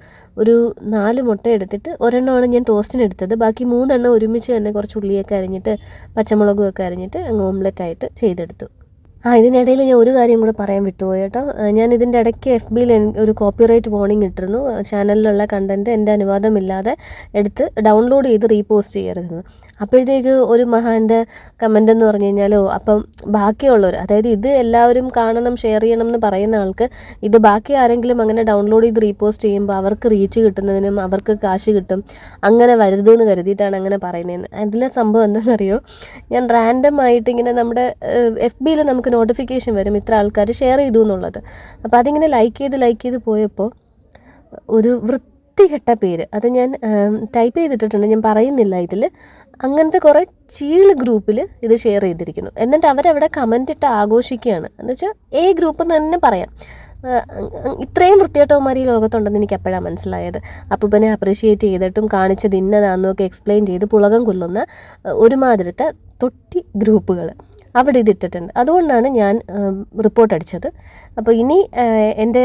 ഒരു 4 മുട്ട എടുത്തിട്ട് ഒരെണ്ണമാണ് ഞാൻ ടോസ്റ്റിന് എടുത്തത്. ബാക്കി 3 എണ്ണം ഒരുമിച്ച് തന്നെ കുറച്ച് ഉള്ളിയൊക്കെ അരിഞ്ഞിട്ട് പച്ചമുളകും ഒക്കെ അരിഞ്ഞിട്ട് അങ്ങ് ഓംലെറ്റായിട്ട് ചെയ്തെടുത്തു. ഇതിനിടയിൽ ഞാൻ ഒരു കാര്യം കൂടെ പറയാൻ വിട്ടുപോയി കേട്ടോ. ഞാൻ ഇതിൻ്റെ ഇടയ്ക്ക് FBയിൽ ഒരു കോപ്പിറൈറ്റ് വാർണിംഗ് ഇട്ടിരുന്നു. ചാനലിലുള്ള കണ്ടൻറ്റ് എൻ്റെ അനുവാദമില്ലാതെ എടുത്ത് ഡൗൺലോഡ് ചെയ്ത് റീപോസ്റ്റ് ചെയ്യരുതെന്ന്. അപ്പോഴത്തേക്ക് ഒരു മഹാൻ്റെ കമൻ്റ് എന്ന് പറഞ്ഞു കഴിഞ്ഞാലോ, അപ്പം ബാക്കിയുള്ളവർ, അതായത് ഇത് എല്ലാവരും കാണണം ഷെയർ ചെയ്യണം എന്ന് പറയുന്ന ആൾക്ക് ഇത് ബാക്കി ആരെങ്കിലും അങ്ങനെ ഡൗൺലോഡ് ചെയ്ത് റീപോസ്റ്റ് ചെയ്യുമ്പോൾ അവർക്ക് റീച്ച് കിട്ടുന്നതിനും അവർക്ക് കാശ് കിട്ടും, അങ്ങനെ വരുതെന്ന് കരുതിയിട്ടാണ് അങ്ങനെ പറയുന്നതെന്ന്. അതിലെ സംഭവം എന്താണെന്നറിയോ, ഞാൻ റാൻഡം ആയിട്ട് ഇങ്ങനെ നമ്മുടെ FBയിൽ നമുക്ക് നോട്ടിഫിക്കേഷൻ വരും ഇത്ര ആൾക്കാർ ഷെയർ ചെയ്തു എന്നുള്ളത്. അപ്പോൾ അതിങ്ങനെ ലൈക്ക് ചെയ്ത് പോയപ്പോൾ ഒരു വൃത്തികെട്ട പേര്, അത് ഞാൻ ടൈപ്പ് ചെയ്തിട്ടിട്ടുണ്ട്, ഞാൻ പറയുന്നില്ല ഇതിൽ, അങ്ങനത്തെ കുറേ ചീള് ഗ്രൂപ്പിൽ ഇത് ഷെയർ ചെയ്തിരിക്കുന്നു. എന്നിട്ട് അവരവിടെ കമൻ്റ് ഇട്ട് ആഘോഷിക്കുകയാണ്. എന്ന് വെച്ചാൽ ഗ്രൂപ്പ് എന്ന് തന്നെ പറയാം. ഇത്രയും വൃത്തികെട്ടവന്മാർ ഈ ലോകത്തുണ്ടെന്ന് എനിക്ക് എപ്പോഴാണ് മനസ്സിലായത്. അപ്പൂപ്പനെ അപ്രീഷിയേറ്റ് ചെയ്തിട്ടും കാണിച്ചത് ഇന്നതാണെന്നൊക്കെ എക്സ്പ്ലെയിൻ ചെയ്ത് പുളകം കൊള്ളുന്ന ഒരുമാതിരത്തെ തൊട്ടി ഗ്രൂപ്പുകൾ അവിടെ ഇതിട്ടിട്ടുണ്ട്. അതുകൊണ്ടാണ് ഞാൻ റിപ്പോർട്ട് അടിച്ചത്. അപ്പോൾ ഇനി എൻ്റെ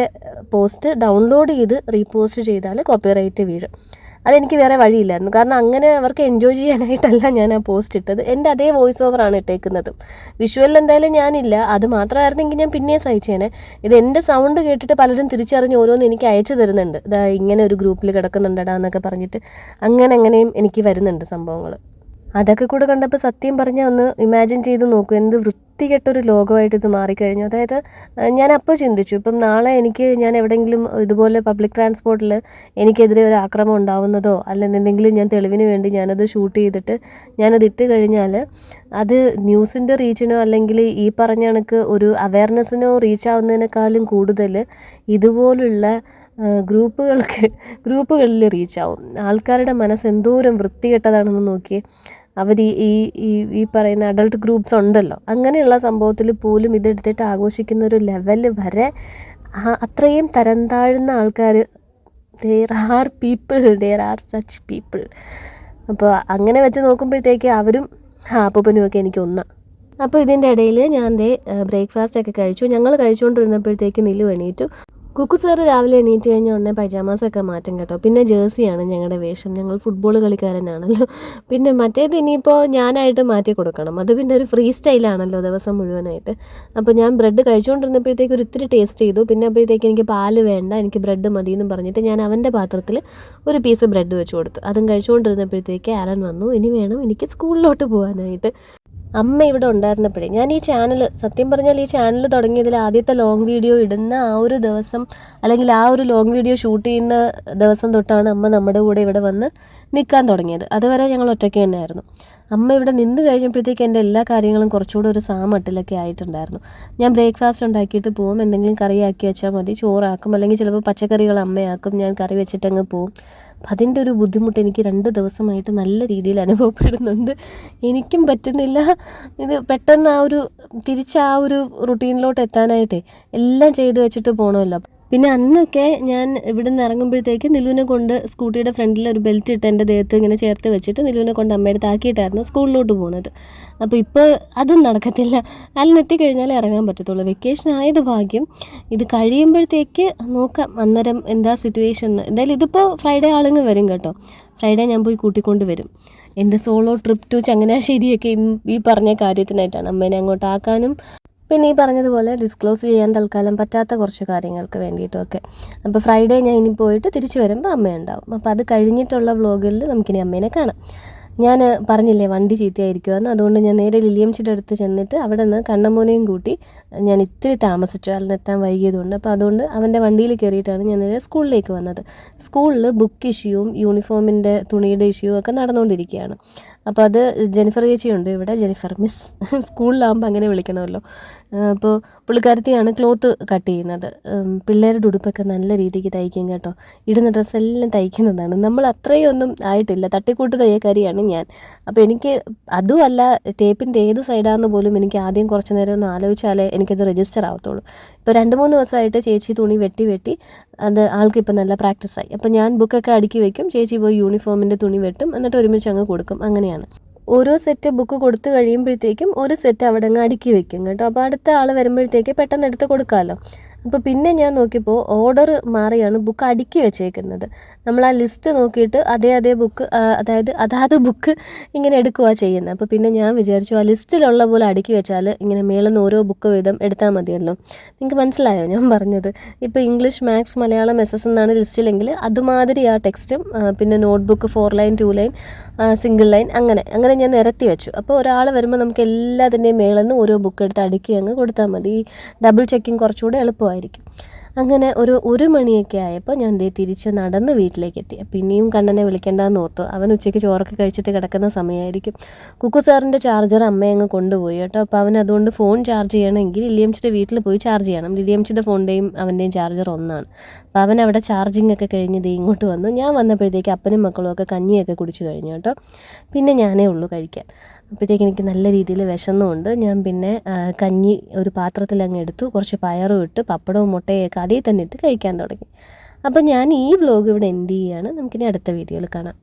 പോസ്റ്റ് ഡൗൺലോഡ് ചെയ്ത് റീപോസ്റ്റ് ചെയ്താൽ കോപ്പിറൈറ്റ് വീഴും. അതെനിക്ക് വേറെ വഴിയില്ലായിരുന്നു. കാരണം അങ്ങനെ അവർക്ക് എൻജോയ് ചെയ്യാനായിട്ടല്ല ഞാൻ ആ പോസ്റ്റ് ഇട്ടത്. എൻ്റെ അതേ വോയിസ് ഓവറാണ് ഇട്ടേക്കുന്നതും. വിഷ്വലിൽ എന്തായാലും ഞാനില്ല. അത് മാത്രമായിരുന്നെങ്കിൽ ഞാൻ പിന്നെ സഹിച്ചേനെ. ഇത് എൻ്റെ സൗണ്ട് കേട്ടിട്ട് പലരും തിരിച്ചറിഞ്ഞ് ഓരോന്ന് എനിക്ക് അയച്ചു തരുന്നുണ്ട്. ഇതാ ഇങ്ങനെ ഒരു ഗ്രൂപ്പിൽ കിടക്കുന്നുണ്ടടാ എന്നൊക്കെ പറഞ്ഞിട്ട് അങ്ങനെയും എനിക്ക് വരുന്നുണ്ട് സംഭവങ്ങൾ. അതൊക്കെ കൂടെ കണ്ടപ്പോൾ സത്യം പറഞ്ഞാൽ ഒന്ന് ഇമാജിൻ ചെയ്ത് നോക്കൂ, എന്ത് വൃത്തികെട്ടൊരു ലോകമായിട്ട് ഇത് മാറിക്കഴിഞ്ഞു. അതായത് ഞാൻ അപ്പോൾ ചിന്തിച്ചു, ഇപ്പം നാളെ ഞാൻ എവിടെയെങ്കിലും ഇതുപോലെ പബ്ലിക് ട്രാൻസ്പോർട്ടിൽ എനിക്കെതിരെ ഒരു ആക്രമണം ഉണ്ടാവുന്നതോ അല്ലെങ്കിൽ എന്തെങ്കിലും ഞാൻ തെളിവിന് വേണ്ടി ഞാനത് ഷൂട്ട് ചെയ്തിട്ട് ഞാനത് ഇട്ട് കഴിഞ്ഞാൽ അത് ന്യൂസിൻ്റെ റീച്ചിനോ അല്ലെങ്കിൽ ഈ പറഞ്ഞ കണക്ക് ഒരു അവയർനെസ്സിനോ റീച്ച് ആവുന്നതിനേക്കാളും കൂടുതൽ ഇതുപോലുള്ള ഗ്രൂപ്പുകളിൽ റീച്ചാവും. ആൾക്കാരുടെ മനസ്സ് എന്തോരം വൃത്തികെട്ടതാണെന്ന് നോക്കിയേ. അവർ ഈ പറയുന്ന അഡൾട്ട് ഗ്രൂപ്പ്സ് ഉണ്ടല്ലോ, അങ്ങനെയുള്ള സംഭവത്തിൽ പോലും ഇതെടുത്തിട്ട് ആഘോഷിക്കുന്ന ഒരു ലെവൽ വരെ അത്രയും തരം താഴ്ന്ന ആൾക്കാർ there are such people. അപ്പോൾ അങ്ങനെ വെച്ച് നോക്കുമ്പോഴത്തേക്ക് അവരും അപ്പൂപ്പനുമൊക്കെ എനിക്ക് ഒന്നാണ്. അപ്പോൾ ഇതിൻ്റെ ഇടയിൽ ഞാൻ ബ്രേക്ക്ഫാസ്റ്റൊക്കെ കഴിച്ചു. ഞങ്ങൾ കഴിച്ചുകൊണ്ടിരുന്നപ്പോഴത്തേക്ക് നിലു എണീറ്റു. കുക്കു സാറ് രാവിലെ എണീറ്റ് കഴിഞ്ഞാൽ ഉടനെ പൈജാമാസൊക്കെ മാറ്റും കേട്ടോ. പിന്നെ ജേഴ്സിയാണ് ഞങ്ങളുടെ വേഷം, ഞങ്ങൾ ഫുട്ബോൾ കളിക്കാരനാണല്ലോ. പിന്നെ മറ്റേത് ഇനിയിപ്പോൾ ഞാനായിട്ട് മാറ്റി കൊടുക്കണം, അത് പിന്നെ ഒരു ഫ്രീ സ്റ്റൈലാണല്ലോ ദിവസം മുഴുവനായിട്ട്. അപ്പോൾ ഞാൻ ബ്രെഡ് കഴിച്ചുകൊണ്ടിരുന്നപ്പോഴത്തേക്ക് ഒരു ഇത്തിരി ടേസ്റ്റ് ചെയ്തു. പിന്നെ അപ്പോഴത്തേക്ക് എനിക്ക് പാല് വേണ്ട, എനിക്ക് ബ്രെഡ് മതി എന്ന് പറഞ്ഞിട്ട് ഞാൻ അവൻ്റെ പാത്രത്തിൽ ഒരു പീസ് ബ്രെഡ് വെച്ച് കൊടുത്തു. അതും കഴിച്ചുകൊണ്ടിരുന്നപ്പോഴത്തേക്ക് ആലൻ വന്നു, ഇനി വേണം എനിക്ക് സ്കൂളിലോട്ട് പോകാനായിട്ട്. അമ്മ ഇവിടെ ഉണ്ടായിരുന്നപ്പോഴേ ഞാൻ സത്യം പറഞ്ഞാൽ ഈ ചാനൽ തുടങ്ങിയതിൽ ആദ്യത്തെ ലോങ് വീഡിയോ ഇടുന്ന ആ ഒരു ദിവസം അല്ലെങ്കിൽ ആ ഒരു ലോങ് വീഡിയോ ഷൂട്ട് ചെയ്യുന്ന ദിവസം തൊട്ടാണ് അമ്മ നമ്മുടെ കൂടെ ഇവിടെ വന്ന് നിൽക്കാൻ തുടങ്ങിയത്. അതുവരെ ഞങ്ങൾ ഒറ്റയ്ക്ക് തന്നെയായിരുന്നു. അമ്മ ഇവിടെ നിന്ന് കഴിഞ്ഞപ്പോഴത്തേക്ക് എൻ്റെ എല്ലാ കാര്യങ്ങളും കുറച്ചുകൂടെ ഒരു സാമട്ടിലൊക്കെ ആയിട്ടുണ്ടായിരുന്നു. ഞാൻ ബ്രേക്ക്ഫാസ്റ്റ് ഉണ്ടാക്കിയിട്ട് പോകും, എന്തെങ്കിലും കറിയാക്കി വെച്ചാൽ മതി, ചോറാക്കും, അല്ലെങ്കിൽ ചിലപ്പോൾ പച്ചക്കറികൾ അമ്മയാക്കും, ഞാൻ കറി വെച്ചിട്ടങ്ങ് പോവും. അപ്പം അതിൻ്റെ ഒരു ബുദ്ധിമുട്ട് എനിക്ക് 2 ദിവസമായിട്ട് നല്ല രീതിയിൽ അനുഭവപ്പെടുന്നുണ്ട്. എനിക്കും പറ്റുന്നില്ല ഇത് പെട്ടെന്ന് തിരിച്ച് ആ ഒരു റുട്ടീനിലോട്ട് എത്താനായിട്ടേ. എല്ലാം ചെയ്ത് വെച്ചിട്ട് പോകണമല്ലോ. പിന്നെ അന്നൊക്കെ ഞാൻ ഇവിടെ നിന്ന് ഇറങ്ങുമ്പോഴത്തേക്ക് നിലുവിനെ കൊണ്ട് സ്കൂട്ടിയുടെ ഫ്രണ്ടിൽ ഒരു ബെൽറ്റ് ഇട്ട് എൻ്റെ ദേഹത്ത് ഇങ്ങനെ ചേർത്ത് വെച്ചിട്ട് നിലുവിനെ കൊണ്ട് അമ്മയുടെ ആക്കിയിട്ടായിരുന്നു സ്കൂളിലോട്ട് പോകുന്നത്. അപ്പോൾ ഇപ്പോൾ അതും നടക്കത്തില്ല. എത്തിക്കഴിഞ്ഞാലേ ഇറങ്ങാൻ പറ്റത്തുള്ളൂ. വെക്കേഷൻ ആയത് ഭാഗ്യം. ഇത് കഴിയുമ്പോഴത്തേക്ക് നോക്കാം അന്നേരം എന്താ സിറ്റുവേഷൻ. എന്തായാലും ഇതിപ്പോൾ ഫ്രൈഡേ ആളുങ്ങൾ വരും കേട്ടോ. ഫ്രൈഡേ ഞാൻ പോയി കൂട്ടിക്കൊണ്ട് വരും. എൻ്റെ സോളോ ട്രിപ്പ് ടു ചങ്ങനാശ്ശേരിയൊക്കെ ഈ പറഞ്ഞ കാര്യത്തിനായിട്ടാണ്, അമ്മേനെ അങ്ങോട്ട് ആക്കാനും പിന്നെ ഈ പറഞ്ഞതുപോലെ ഡിസ്ക്ലോസ് ചെയ്യാൻ തൽക്കാലം പറ്റാത്ത കുറച്ച് കാര്യങ്ങൾക്ക് വേണ്ടിയിട്ടുമൊക്കെ. അപ്പോൾ ഫ്രൈഡേ ഞാൻ ഇനി പോയിട്ട് തിരിച്ചു വരുമ്പോൾ അമ്മയുണ്ടാവും. അപ്പോൾ അത് കഴിഞ്ഞിട്ടുള്ള വ്ളോഗിൽ നമുക്കിനി അമ്മേനെ കാണാം. ഞാൻ പറഞ്ഞില്ലേ വണ്ടി ചീത്തയായിരിക്കുമെന്ന്, അതുകൊണ്ട് ഞാൻ നേരെ ലില്ലിയംച്ചിയുടെ അടുത്ത് ചെന്നിട്ട് അവിടെ നിന്ന് കണ്ണമോനെയും കൂട്ടി ഞാൻ ഇത്തിരി താമസിച്ചു, അതിനെത്താൻ വൈകിയതുകൊണ്ട്. അപ്പോൾ അതുകൊണ്ട് അവൻ്റെ വണ്ടിയിൽ കയറിയിട്ടാണ് ഞാൻ നേരെ സ്കൂളിലേക്ക് വന്നത്. സ്കൂളിൽ ബുക്ക് ഇഷ്യൂവും യൂണിഫോമിൻ്റെ തുണിയുടെ ഇഷ്യൂ ഒക്കെ നടന്നുകൊണ്ടിരിക്കുകയാണ്. അപ്പോൾ അത് ജെനിഫർ ചേച്ചിയുണ്ട് ഇവിടെ, ജെനിഫർ മിസ്, സ്കൂളിലാകുമ്പോൾ അങ്ങനെ വിളിക്കണമല്ലോ. അപ്പോൾ പുള്ളിക്കാരത്തിയാണ് ക്ലോത്ത് കട്ട് ചെയ്യുന്നത്. പിള്ളേരുടെ ഉടുപ്പൊക്കെ നല്ല രീതിക്ക് തയ്ക്കും കേട്ടോ. ഇടുന്ന ഡ്രസ്സെല്ലാം തയ്ക്കുന്നതാണ്. നമ്മൾ അത്രയും ഒന്നും ആയിട്ടില്ല, തട്ടിക്കൂട്ട് തയ്യക്കാരിയാണ് ഞാൻ. അപ്പോൾ എനിക്ക് അതുമല്ല, ടേപ്പിൻ്റെ ഏത് സൈഡാണെന്ന് പോലും എനിക്ക് ആദ്യം കുറച്ച് നേരം ഒന്ന് ആലോചിച്ചാലേ എനിക്കത് രജിസ്റ്റർ ആവത്തുള്ളൂ. ഇപ്പോൾ 2-3 ദിവസമായിട്ട് ചേച്ചി തുണി വെട്ടി അത് ആൾക്കിപ്പോൾ നല്ല പ്രാക്ടീസായി. അപ്പോൾ ഞാൻ ബുക്കൊക്കെ അടുക്കി വയ്ക്കും, ചേച്ചി പോയി യൂണിഫോമിൻ്റെ തുണി വെട്ടും, എന്നിട്ട് ഒരുമിച്ച് അങ്ങ് കൊടുക്കും. അങ്ങനെയാണ്. ഓരോ സെറ്റ് ബുക്ക് കൊടുത്തു കഴിയുമ്പോഴത്തേക്കും ഒരു സെറ്റ് അവിടെ അങ്ങ് അടുക്കി വെക്കും കേട്ടോ. അപ്പോൾ അടുത്ത ആൾ വരുമ്പോഴത്തേക്ക് പെട്ടെന്ന് എടുത്ത് കൊടുക്കാമല്ലോ. അപ്പോൾ പിന്നെ ഞാൻ നോക്കിയപ്പോൾ ഓർഡർ മാറിയാണ് ബുക്ക് അടുക്കി വെച്ചേക്കുന്നത്. നമ്മൾ ആ ലിസ്റ്റ് നോക്കിയിട്ട് അതേ ബുക്ക്, അതായത് ബുക്ക് ഇങ്ങനെ എടുക്കുകയാണ് ചെയ്യുന്നത്. അപ്പോൾ പിന്നെ ഞാൻ വിചാരിച്ചു ആ ലിസ്റ്റിലുള്ള പോലെ അടുക്കി വെച്ചാൽ ഇങ്ങനെ മേളിൽ നിന്ന് ഓരോ ബുക്ക് വീതം എടുത്താൽ മതിയല്ലോ. നിങ്ങൾക്ക് മനസ്സിലായോ ഞാൻ പറഞ്ഞത്? ഇപ്പോൾ ഇംഗ്ലീഷ്, മാത്സ്, മലയാളം, SS എന്നാണ് ലിസ്റ്റിലെങ്കിൽ അതുമാതിരി ആ ടെക്സ്റ്റും പിന്നെ notebook 4 line 2 line single line അങ്ങനെ ഞാൻ നിരത്തി വെച്ചു. അപ്പോൾ ഒരാൾ വരുമ്പോൾ നമുക്ക് എല്ലാത്തിൻ്റെയും മേളിൽ നിന്ന് ഓരോ ബുക്ക് എടുത്ത് അടുക്കി അങ്ങ് കൊടുത്താൽ മതി. ഈ ഡബിൾ ചെക്കിങ് കുറച്ചുകൂടെ എളുപ്പമായിരിക്കും. അങ്ങനെ ഒരു 1 മണിയൊക്കെ ആയപ്പോൾ ഞാൻ തിരിച്ച് നടന്ന് വീട്ടിലേക്ക് എത്തി. പിന്നെയും കണ്ണനെ വിളിക്കേണ്ടെന്ന് ഓർത്തു. അവൻ ഉച്ചയ്ക്ക് ചോറൊക്കെ കഴിച്ചിട്ട് കിടക്കുന്ന സമയമായിരിക്കും. കുക്കു സാറിൻ്റെ ചാർജർ അമ്മയെ അങ്ങ് കൊണ്ടുപോയി കേട്ടോ. അപ്പോൾ അവൻ അതുകൊണ്ട് ഫോൺ ചാർജ് ചെയ്യണമെങ്കിൽ ലില്ലിയംച്ചിയുടെ വീട്ടിൽ പോയി ചാർജ് ചെയ്യണം. ലില്ലിയംച്ചിയുടെ ഫോണിൻ്റെയും അവൻ്റെയും ചാർജർ ഒന്നാണ്. അപ്പോൾ അവൻ അവിടെ ചാർജിങ് ഒക്കെ കഴിഞ്ഞ് ഇങ്ങോട്ട് വന്നു. ഞാൻ വന്നപ്പോഴത്തേക്ക് അപ്പനും മക്കളും ഒക്കെ കഞ്ഞിയൊക്കെ കുടിച്ച് കഴിഞ്ഞു കേട്ടോ. പിന്നെ ഞാനേ ഉള്ളൂ കഴിക്കാൻ. അപ്പോഴത്തേക്ക് എനിക്ക് നല്ല രീതിയിൽ വിശന്നുമുണ്ട്. ഞാൻ പിന്നെ കഞ്ഞി ഒരു പാത്രത്തിൽ അങ്ങ് എടുത്തു, കുറച്ച് പയറും ഇട്ട് പപ്പടവും മുട്ടയൊക്കെ അതിൽ തന്നെ ഇട്ട് കഴിക്കാൻ തുടങ്ങി. അപ്പോൾ ഞാൻ ഈ വ്ലോഗ് ഇവിടെ എൻഡ് ചെയ്യുകയാണ്. നമുക്കിനി അടുത്ത വീഡിയോയിൽ കാണാം.